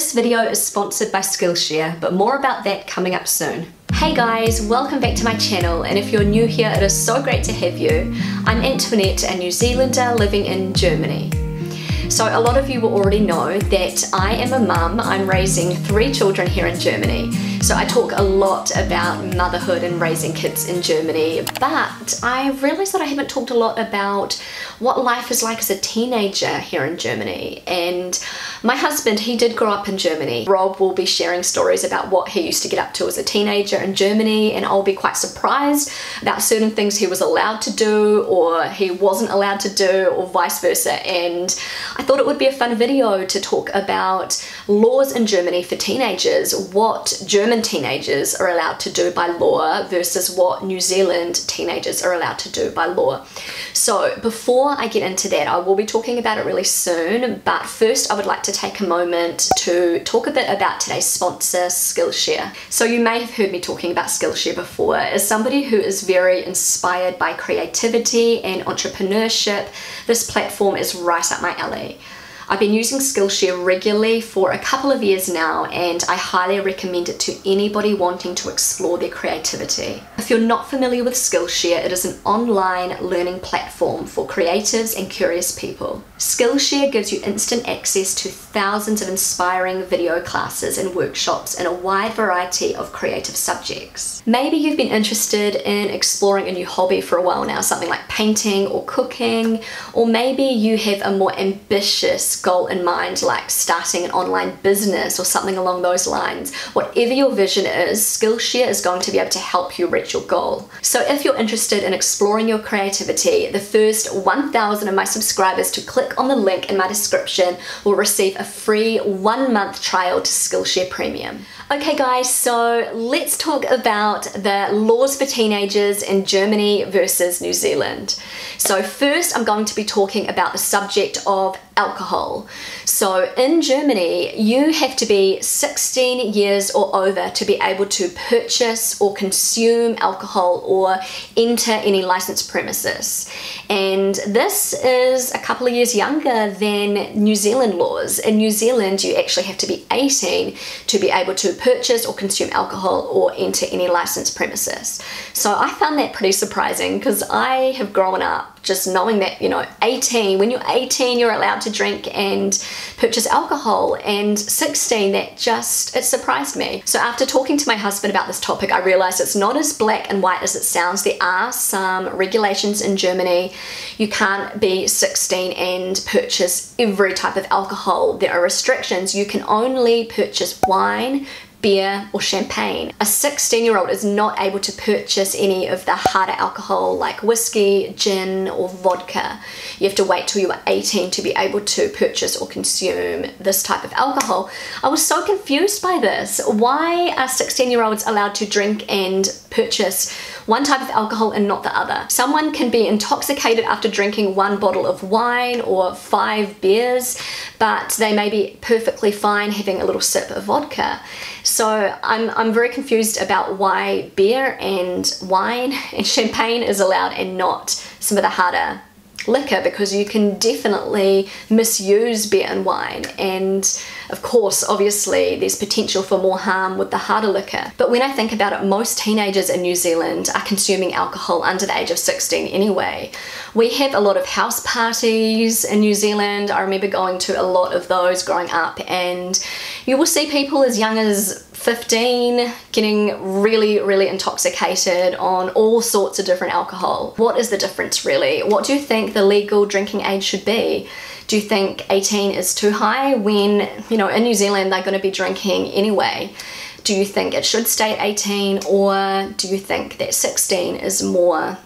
This video is sponsored by Skillshare, but more about that coming up soon. Hey guys, welcome back to my channel, and if you're new here, it is so great to have you. I'm Antoinette, a New Zealander living in Germany. So a lot of you will already know that I am a mum. I'm raising 3 children here in Germany. So I talk a lot about motherhood and raising kids in Germany, but I realized that I haven't talked a lot about what life is like as a teenager here in Germany. And my husband, he did grow up in Germany. Rob will be sharing stories about what he used to get up to as a teenager in Germany, and I'll be quite surprised about certain things he was allowed to do or he wasn't allowed to do, or vice versa. And I thought it would be a fun video to talk about laws in Germany for teenagers, what German teenagers are allowed to do by law versus what New Zealand teenagers are allowed to do by law. So before I get into that, I will be talking about it really soon, but first I would like to take a moment to talk a bit about today's sponsor, Skillshare. So you may have heard me talking about Skillshare before. As somebody who is very inspired by creativity and entrepreneurship, this platform is right up my alley. I've been using Skillshare regularly for a couple of years now, and I highly recommend it to anybody wanting to explore their creativity. If you're not familiar with Skillshare, it is an online learning platform for creatives and curious people. Skillshare gives you instant access to thousands of inspiring video classes and workshops in a wide variety of creative subjects. Maybe you've been interested in exploring a new hobby for a while now, something like painting or cooking, or maybe you have a more ambitious goal in mind, like starting an online business or something along those lines. Whatever your vision is, Skillshare is going to be able to help you reach your goal. So if you're interested in exploring your creativity, the first 1,000 of my subscribers to click on the link in my description will receive a free 1-month trial to Skillshare Premium. Okay guys, so let's talk about the laws for teenagers in Germany versus New Zealand. So first I'm going to be talking about the subject of alcohol. So in Germany, you have to be 16 years or over to be able to purchase or consume alcohol or enter any licensed premises. And this is a couple of years younger than New Zealand laws. In New Zealand, you actually have to be 18 to be able to purchase or consume alcohol or enter any licensed premises. So I found that pretty surprising, because I have grown up just knowing that, you know, 18, when you're 18, you're allowed to drink and purchase alcohol, and 16, that just, it surprised me. So after talking to my husband about this topic, I realized it's not as black and white as it sounds. There are some regulations in Germany. You can't be 16 and purchase every type of alcohol. There are restrictions. You can only purchase wine, beer or champagne. A 16-year-old is not able to purchase any of the harder alcohol like whiskey, gin or vodka. You have to wait till you are 18 to be able to purchase or consume this type of alcohol. I was so confused by this. Why are 16-year-olds allowed to drink and purchase one type of alcohol and not the other? Someone can be intoxicated after drinking 1 bottle of wine or 5 beers, but they may be perfectly fine having a little sip of vodka. So I'm very confused about why beer and wine and champagne is allowed and not some of the harder liquor, because you can definitely misuse beer and wine, and of course obviously there's potential for more harm with the harder liquor. But when I think about it, most teenagers in New Zealand are consuming alcohol under the age of 16 anyway. We have a lot of house parties in New Zealand. I remember going to a lot of those growing up, and you will see people as young as 15 getting really intoxicated on all sorts of different alcohol. What is the difference really? What do you think the legal drinking age should be? Do you think 18 is too high when, you know, in New Zealand they're going to be drinking anyway? Do you think it should stay at 18, or do you think that 16 is more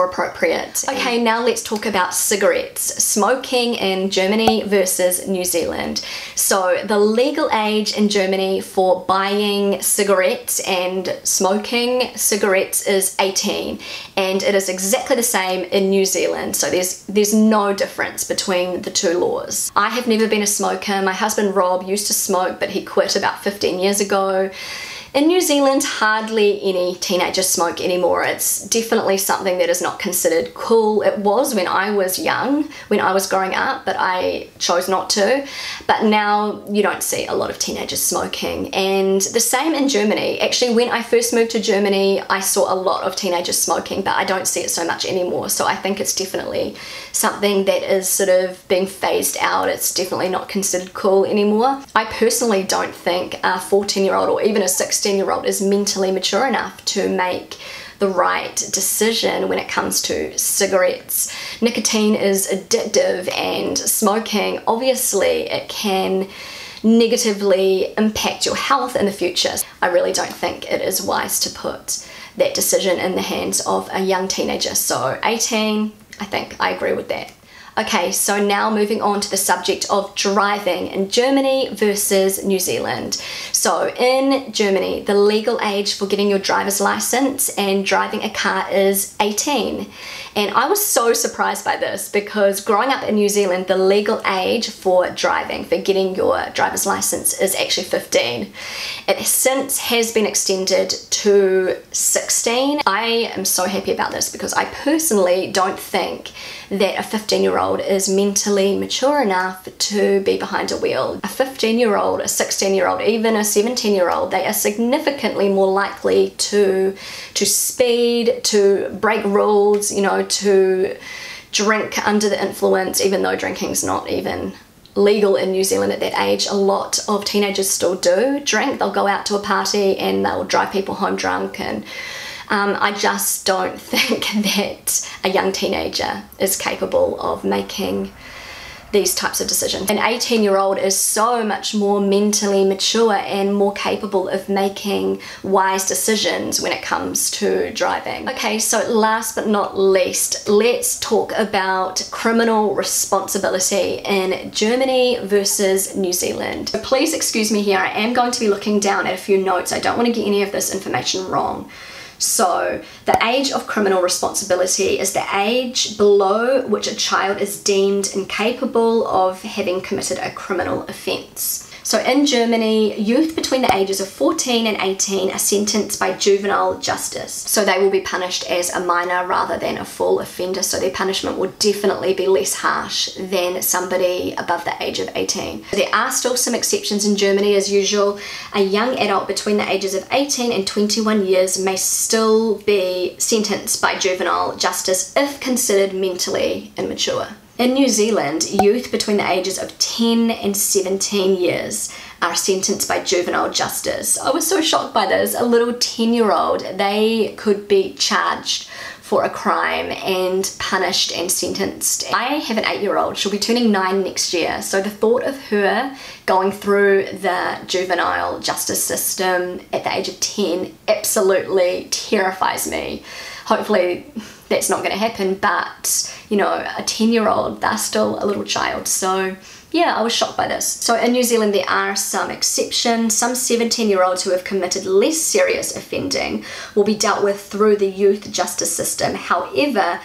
appropriate? Okay, now let's talk about cigarettes. Smoking in Germany versus New Zealand. So the legal age in Germany for buying cigarettes and smoking cigarettes is 18, and it is exactly the same in New Zealand. So there's no difference between the two laws. I have never been a smoker. My husband Rob used to smoke, but he quit about 15 years ago. In New Zealand, hardly any teenagers smoke anymore. It's definitely something that is not considered cool. It was when I was young, when I was growing up, but I chose not to. But now you don't see a lot of teenagers smoking. And the same in Germany. Actually, when I first moved to Germany, I saw a lot of teenagers smoking, but I don't see it so much anymore. So I think it's definitely something that is sort of being phased out. It's definitely not considered cool anymore. I personally don't think a 14-year-old or even a 16-year-old is mentally mature enough to make the right decision when it comes to cigarettes. Nicotine is addictive, and smoking, obviously, it can negatively impact your health in the future. I really don't think it is wise to put that decision in the hands of a young teenager. So 18, I think I agree with that. Okay, so now moving on to the subject of driving in Germany versus New Zealand. So in Germany, the legal age for getting your driver's license and driving a car is 18. And I was so surprised by this because growing up in New Zealand, the legal age for driving, for getting your driver's license, is actually 15. It since has been extended to 16. I am so happy about this because I personally don't think that a 15-year-old is mentally mature enough to be behind a wheel. A 15-year-old, a 16-year-old, even a 17-year-old, they are significantly more likely to speed, to break rules, you know, to drink under the influence, even though drinking's not even legal in New Zealand at that age. A lot of teenagers still do drink. They'll go out to a party and they'll drive people home drunk, and I just don't think that a young teenager is capable of making these types of decisions. An 18-year-old is so much more mentally mature and more capable of making wise decisions when it comes to driving. Okay, so last but not least, let's talk about criminal responsibility in Germany versus New Zealand. So please excuse me here, I am going to be looking down at a few notes. I don't want to get any of this information wrong. So the age of criminal responsibility is the age below which a child is deemed incapable of having committed a criminal offence. So in Germany, youth between the ages of 14 and 18 are sentenced by juvenile justice. So they will be punished as a minor rather than a full offender. So their punishment will definitely be less harsh than somebody above the age of 18. There are still some exceptions in Germany as usual. A young adult between the ages of 18 and 21 years may still be sentenced by juvenile justice if considered mentally immature. In New Zealand, youth between the ages of 10 and 17 years are sentenced by juvenile justice. I was so shocked by this. A little 10-year-old, they could be charged for a crime and punished and sentenced. I have an 8-year-old, she'll be turning 9 next year, so the thought of her going through the juvenile justice system at the age of 10 absolutely terrifies me. Hopefully that's not going to happen, but you know, a 10-year-old, they're still a little child. So yeah, I was shocked by this. So in New Zealand there are some exceptions. Some 17-year-olds who have committed less serious offending will be dealt with through the youth justice system. However,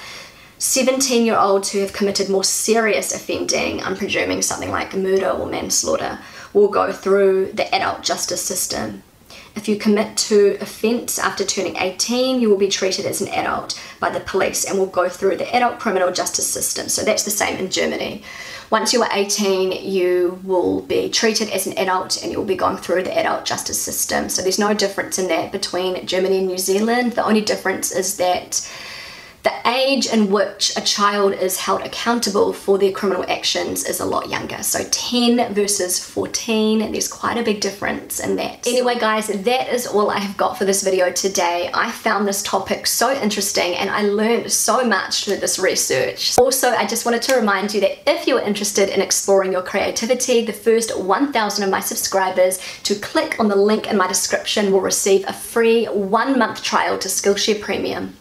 17-year-olds who have committed more serious offending, I'm presuming something like murder or manslaughter, will go through the adult justice system. If you commit to offence after turning 18, you will be treated as an adult by the police and will go through the adult criminal justice system. So that's the same in Germany. Once you are 18, you will be treated as an adult and you'll be going through the adult justice system. So there's no difference in that between Germany and New Zealand. The only difference is that the age in which a child is held accountable for their criminal actions is a lot younger. So 10 versus 14, there's quite a big difference in that. Anyway guys, that is all I have got for this video today. I found this topic so interesting and I learned so much through this research. Also, I just wanted to remind you that if you're interested in exploring your creativity, the first 1,000 of my subscribers to click on the link in my description will receive a free 1-month trial to Skillshare Premium.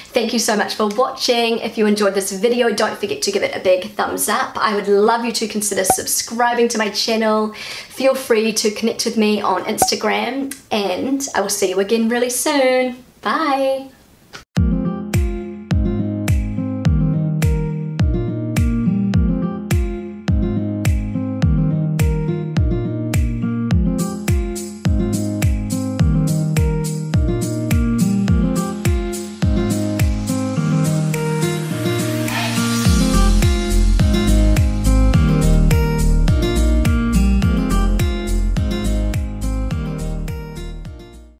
Thank you so much for watching. If you enjoyed this video, don't forget to give it a big thumbs up. I would love you to consider subscribing to my channel. Feel free to connect with me on Instagram, and I will see you again really soon. Bye.